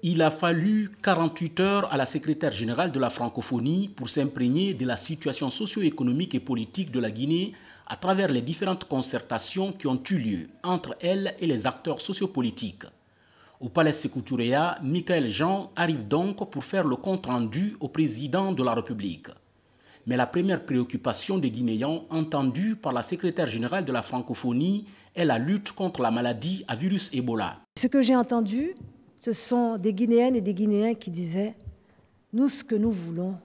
Il a fallu 48 heures à la secrétaire générale de la francophonie pour s'imprégner de la situation socio-économique et politique de la Guinée à travers les différentes concertations qui ont eu lieu entre elle et les acteurs sociopolitiques. Au palais Sékou Touréa, Michaël Jean arrive donc pour faire le compte-rendu au président de la République. Mais la première préoccupation des Guinéens entendue par la secrétaire générale de la francophonie est la lutte contre la maladie à virus Ebola. Ce que j'ai entendu, ce sont des Guinéennes et des Guinéens qui disaient « Nous, ce que nous voulons,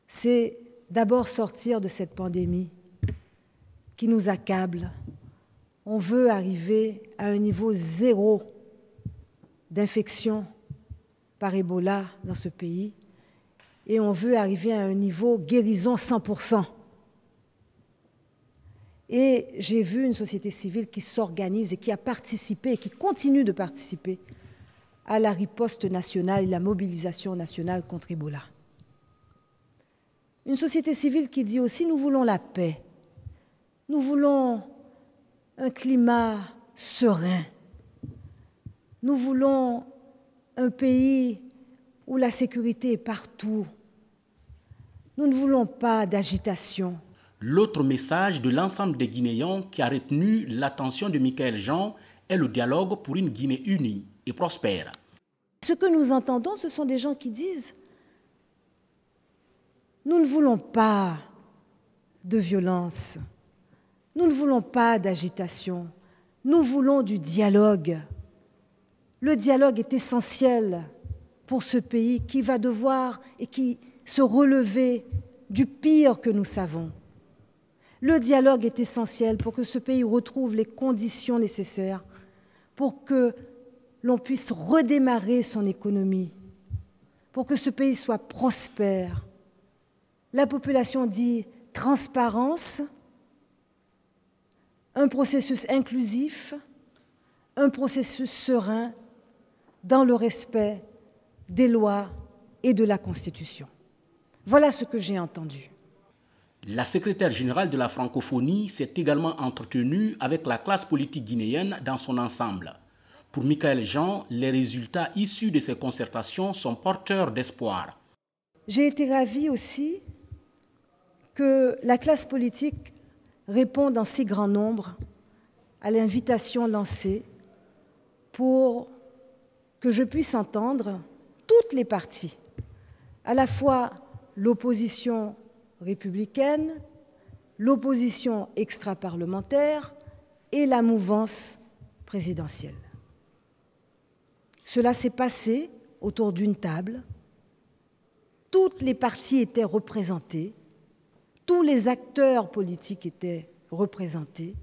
c'est d'abord sortir de cette pandémie qui nous accable. On veut arriver à un niveau zéro d'infection par Ebola dans ce pays et on veut arriver à un niveau guérison 100%. Et j'ai vu une société civile qui s'organise et qui a participé et qui continue de participer à la riposte nationale et la mobilisation nationale contre Ebola. Une société civile qui dit aussi nous voulons la paix, nous voulons un climat serein, nous voulons un pays où la sécurité est partout, nous ne voulons pas d'agitation. L'autre message de l'ensemble des Guinéens qui a retenu l'attention de Michaël Jean est le dialogue pour une Guinée unie et prospère. Ce que nous entendons, ce sont des gens qui disent « Nous ne voulons pas de violence, nous ne voulons pas d'agitation, nous voulons du dialogue. Le dialogue est essentiel pour ce pays qui va devoir et qui se relever du pire que nous savons. Le dialogue est essentiel pour que ce pays retrouve les conditions nécessaires pour que l'on puisse redémarrer son économie, pour que ce pays soit prospère. La population dit transparence, un processus inclusif, un processus serein dans le respect des lois et de la Constitution. Voilà ce que j'ai entendu. La secrétaire générale de la francophonie s'est également entretenue avec la classe politique guinéenne dans son ensemble. Pour Michaël Jean, les résultats issus de ces concertations sont porteurs d'espoir. J'ai été ravie aussi que la classe politique réponde en si grand nombre à l'invitation lancée pour que je puisse entendre toutes les parties, à la fois l'opposition républicaine, l'opposition extra-parlementaire et la mouvance présidentielle. Cela s'est passé autour d'une table. Toutes les parties étaient représentées, tous les acteurs politiques étaient représentés,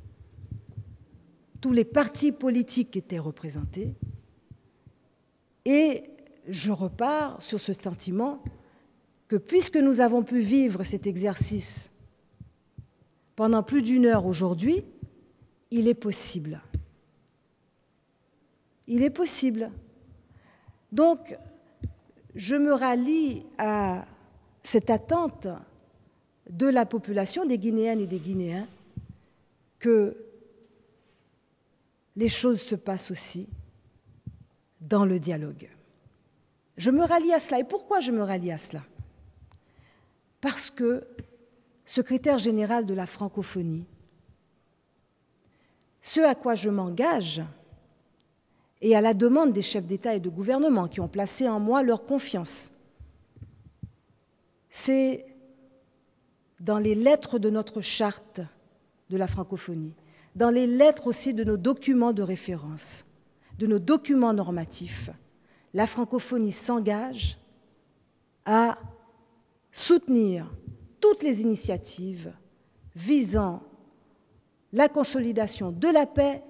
tous les partis politiques étaient représentés. Et je repars sur ce sentiment que puisque nous avons pu vivre cet exercice pendant plus d'une heure aujourd'hui, il est possible. Il est possible. Donc, je me rallie à cette attente de la population, des Guinéennes et des Guinéens, que les choses se passent aussi dans le dialogue. Je me rallie à cela. Et pourquoi je me rallie à cela? Parce que, secrétaire général de la francophonie, ce à quoi je m'engage, et à la demande des chefs d'État et de gouvernement qui ont placé en moi leur confiance, c'est dans les lettres de notre charte de la francophonie, dans les lettres aussi de nos documents de référence, de nos documents normatifs, la francophonie s'engage à soutenir toutes les initiatives visant la consolidation de la paix,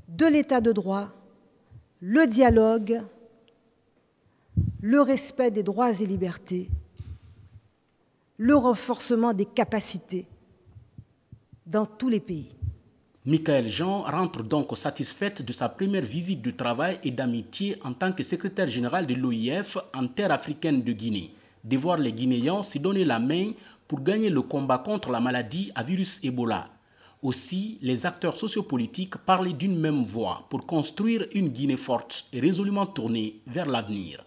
de l'état de droit, le dialogue, le respect des droits et libertés, le renforcement des capacités dans tous les pays. Michaël Jean rentre donc satisfaite de sa première visite de travail et d'amitié en tant que secrétaire général de l'OIF en terre africaine de Guinée, de voir les Guinéens se donner la main pour gagner le combat contre la maladie à virus Ebola. Aussi, les acteurs sociopolitiques parlaient d'une même voix pour construire une Guinée forte et résolument tournée vers l'avenir.